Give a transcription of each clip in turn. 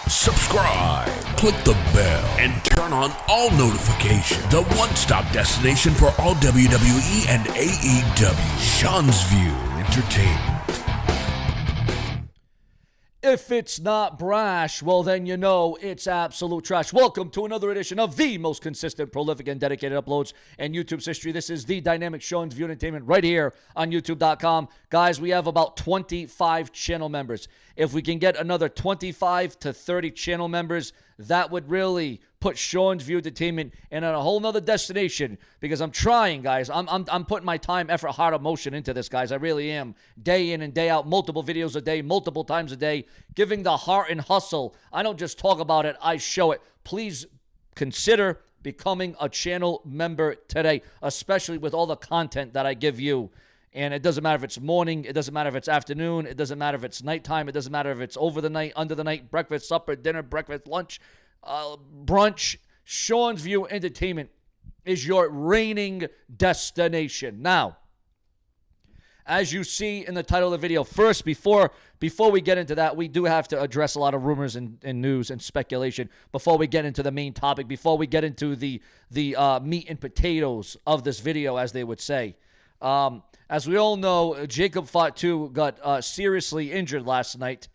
subscribe, click the bell, and turn on all notifications. The one-stop destination for all WWE and AEW. Sean's View Entertainment. If it's not brash, well then you know it's absolute trash. Welcome to another edition of the most consistent, prolific, and dedicated uploads in YouTube's history. This is the dynamic Sean's View Entertainment right here on YouTube.com. Guys, we have about 25 channel members. If we can get another 25 to 30 channel members, that would really put Sean's View Entertainment in a whole nother destination, because I'm trying, guys. I'm putting my time, effort, heart, emotion into this, guys. I really am. Day in and day out, multiple videos a day, multiple times a day, giving the heart and hustle. I don't just talk about it, I show it. Please consider becoming a channel member today, especially with all the content that I give you. And it doesn't matter if it's morning, it doesn't matter if it's afternoon, it doesn't matter if it's nighttime, it doesn't matter if it's over the night, under the night, breakfast, supper, dinner, breakfast, lunch, brunch. Sean's View Entertainment is your reigning destination. Now, as you see in the title of the video, first, before we get into that, we do have to address a lot of rumors and news and speculation before we get into the main topic, before we get into the meat and potatoes of this video, as they would say. As we all know, Jacob Fatu got seriously injured last night.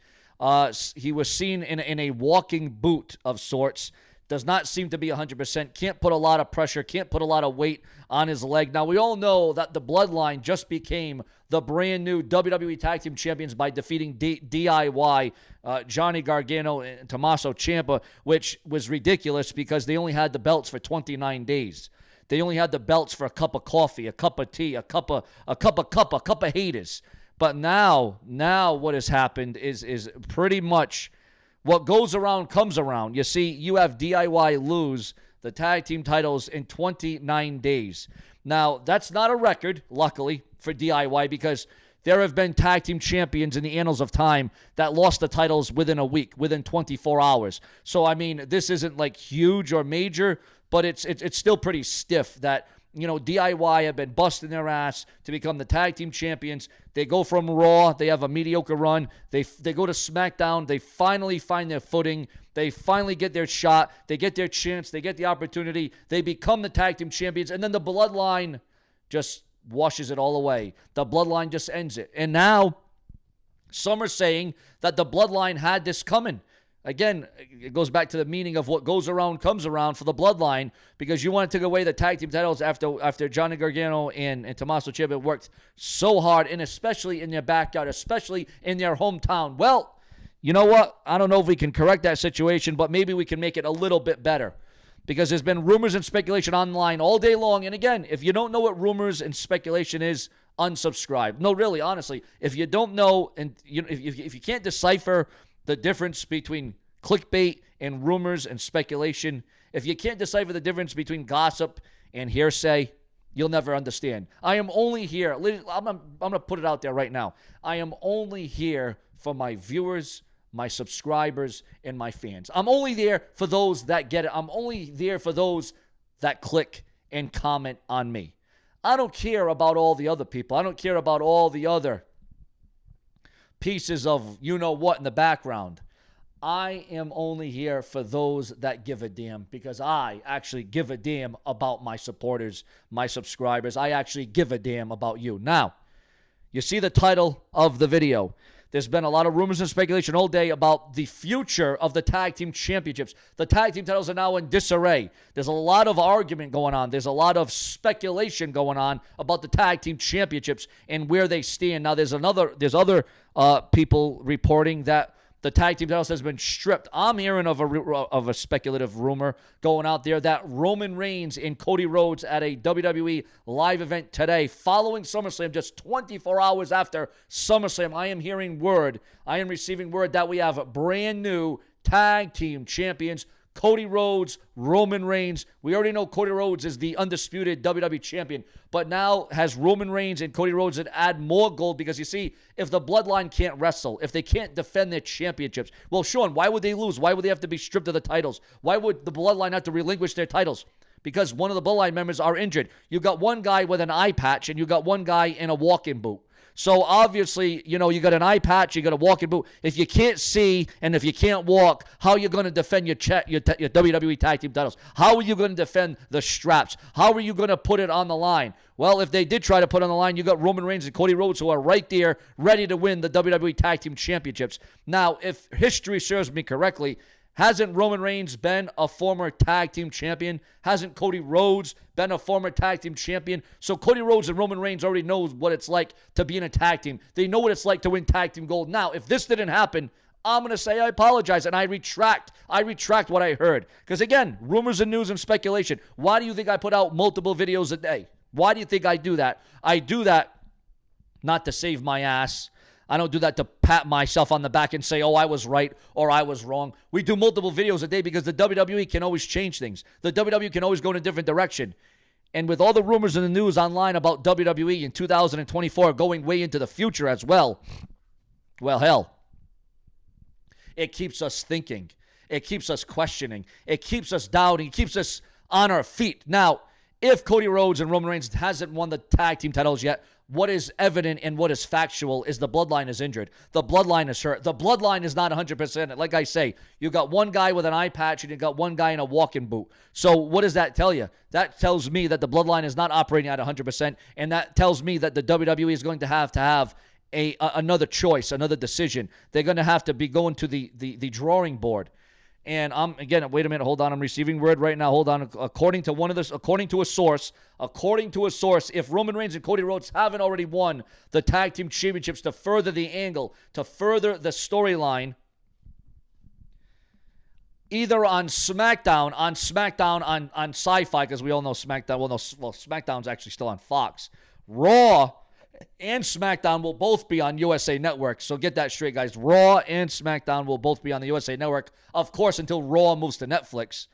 He was seen in a walking boot of sorts. Does not seem to be 100%. Can't put a lot of pressure. Can't put a lot of weight on his leg. Now, we all know that the Bloodline just became the brand new WWE Tag Team Champions by defeating DIY, Johnny Gargano and Tommaso Ciampa, which was ridiculous because they only had the belts for 29 days. They only had the belts for a cup of coffee, a cup of tea, a cup of haters. But now what has happened is pretty much what goes around comes around. You see, you have DIY lose the tag team titles in 29 days. Now, that's not a record, luckily, for DIY, because there have been tag team champions in the annals of time that lost the titles within a week, within 24 hours. So, I mean, this isn't like huge or major, but it's still pretty stiff that, you know, DIY have been busting their ass to become the tag team champions. They go from Raw, they have a mediocre run. They go to SmackDown, they finally find their footing. They finally get their shot. They get their chance. They get the opportunity. They become the tag team champions, and then the Bloodline just washes it all away. The Bloodline just ends it. And now some are saying that the Bloodline had this coming. Again, it goes back to the meaning of what goes around comes around for the Bloodline, because you want to take away the tag team titles after Johnny Gargano and Tommaso Ciampa worked so hard, and especially in their backyard, especially in their hometown. Well, you know what? I don't know if we can correct that situation, but maybe we can make it a little bit better, because there's been rumors and speculation online all day long. And again, if you don't know what rumors and speculation is, unsubscribe. No, really, honestly, if you don't know, and if you can't decipher the difference between clickbait and rumors and speculation, if you can't decipher the difference between gossip and hearsay, you'll never understand. I am only here, I'm going to put it out there right now. I am only here for my viewers, my subscribers, and my fans. I'm only there for those that get it. I'm only there for those that click and comment on me. I don't care about all the other people. I don't care about all the other pieces of you-know-what in the background. I am only here for those that give a damn, because I actually give a damn about my supporters, my subscribers. I actually give a damn about you. Now, you see the title of the video. There's been a lot of rumors and speculation all day about the future of the tag team championships. The tag team titles are now in disarray. There's a lot of argument going on. There's a lot of speculation going on about the tag team championships and where they stand. Now, there's other people reporting that the tag team titles has been stripped. I'm hearing of a speculative rumor going out there that Roman Reigns and Cody Rhodes at a WWE live event today, following SummerSlam, just 24 hours after SummerSlam, I am receiving word that we have brand new tag team champions, Cody Rhodes, Roman Reigns. We already know Cody Rhodes is the undisputed WWE champion, but now has Roman Reigns and Cody Rhodes that add more gold, because you see, if the Bloodline can't wrestle, if they can't defend their championships, well, Sean, why would they lose? Why would they have to be stripped of the titles? Why would the Bloodline have to relinquish their titles? Because one of the Bloodline members are injured. You got one guy with an eye patch, and you got one guy in a walking boot. So obviously, you got an eye patch, you got a walking boot. If you can't see and if you can't walk, how are you going to defend your WWE Tag Team titles? How are you going to defend the straps? How are you going to put it on the line? Well, if they did try to put it on the line, you got Roman Reigns and Cody Rhodes who are right there ready to win the WWE Tag Team Championships. Now, if history serves me correctly, hasn't Roman Reigns been a former tag team champion? Hasn't Cody Rhodes been a former tag team champion? So Cody Rhodes and Roman Reigns already knows what it's like to be in a tag team. They know what it's like to win tag team gold. Now, if this didn't happen, I'm going to say I apologize and I retract what I heard. Because again, rumors and news and speculation. Why do you think I put out multiple videos a day? Why do you think I do that? I do that not to save my ass. I don't do that to pat myself on the back and say, oh, I was right or I was wrong. We do multiple videos a day because the WWE can always change things. The WWE can always go in a different direction. And with all the rumors and the news online about WWE in 2024 going way into the future as well, hell, it keeps us thinking. It keeps us questioning. It keeps us doubting. It keeps us on our feet. Now, if Cody Rhodes and Roman Reigns hasn't won the tag team titles yet, what is evident and what is factual is the Bloodline is injured. The Bloodline is hurt. The Bloodline is not 100%. Like I say, you got one guy with an eye patch and you got one guy in a walking boot. So what does that tell you? That tells me that the Bloodline is not operating at 100%, and that tells me that the WWE is going to have another choice, another decision. They're going to have to be going to the drawing board. And wait a minute, hold on. I'm receiving word right now. Hold on. According to a source, if Roman Reigns and Cody Rhodes haven't already won the tag team championships to further the angle, to further the storyline, either on SmackDown on Sci-Fi, because we all know SmackDown. Well, SmackDown's actually still on Fox. Raw and SmackDown will both be on USA Network. So get that straight, guys. Raw and SmackDown will both be on the USA Network, of course, until Raw moves to Netflix.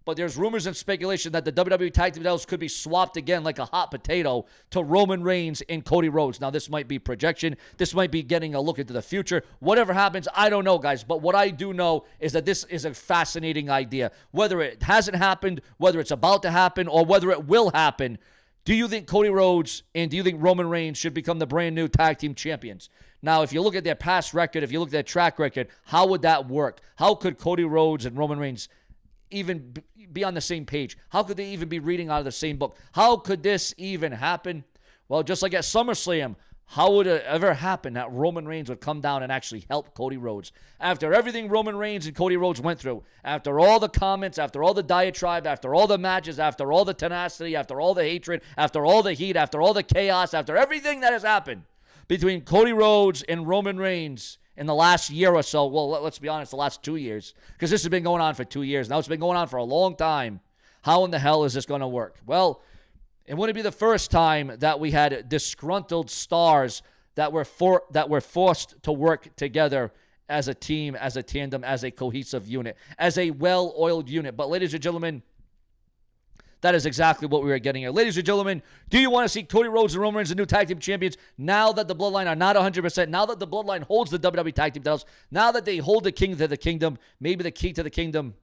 But there's rumors and speculation that the WWE Tag Team titles could be swapped again like a hot potato to Roman Reigns and Cody Rhodes. Now, this might be projection. This might be getting a look into the future. Whatever happens, I don't know, guys. But what I do know is that this is a fascinating idea. Whether it hasn't happened, whether it's about to happen, or whether it will happen, do you think Cody Rhodes and do you think Roman Reigns should become the brand new tag team champions? Now, if you look at their past record, if you look at their track record, how would that work? How could Cody Rhodes and Roman Reigns even be on the same page? How could they even be reading out of the same book? How could this even happen? Well, just like at Summerslam, how would it ever happen that Roman Reigns would come down and actually help Cody Rhodes? After everything Roman Reigns and Cody Rhodes went through, after all the comments, after all the diatribe, after all the matches, after all the tenacity, after all the hatred, after all the heat, after all the chaos, after everything that has happened between Cody Rhodes and Roman Reigns in the last year or so, well, let's be honest, the last 2 years, because this has been going on for 2 years. Now it's been going on for a long time. How in the hell is this going to work? Well, it wouldn't be the first time that we had disgruntled stars that were forced to work together as a team, as a tandem, as a cohesive unit, as a well-oiled unit. But ladies and gentlemen, that is exactly what we were getting here. Ladies and gentlemen, do you want to see Cody Rhodes and Roman Reigns the new tag team champions now that the Bloodline are not 100%, now that the Bloodline holds the WWE tag team titles, now that they hold the key to the kingdom? Maybe the key to the kingdom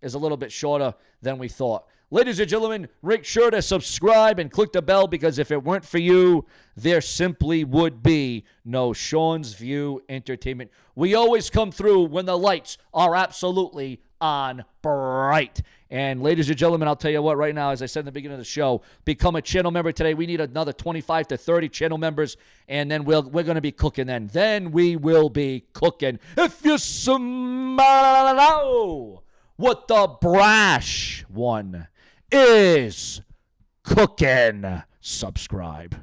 is a little bit shorter than we thought. Ladies and gentlemen, make sure to subscribe and click the bell, because if it weren't for you, there simply would be no Sean's View Entertainment. We always come through when the lights are absolutely on bright. And ladies and gentlemen, I'll tell you what right now, as I said in the beginning of the show, become a channel member today. We need another 25 to 30 channel members, and then we're going to be cooking then. Then we will be cooking. If you smell what the brash one is cooking, subscribe.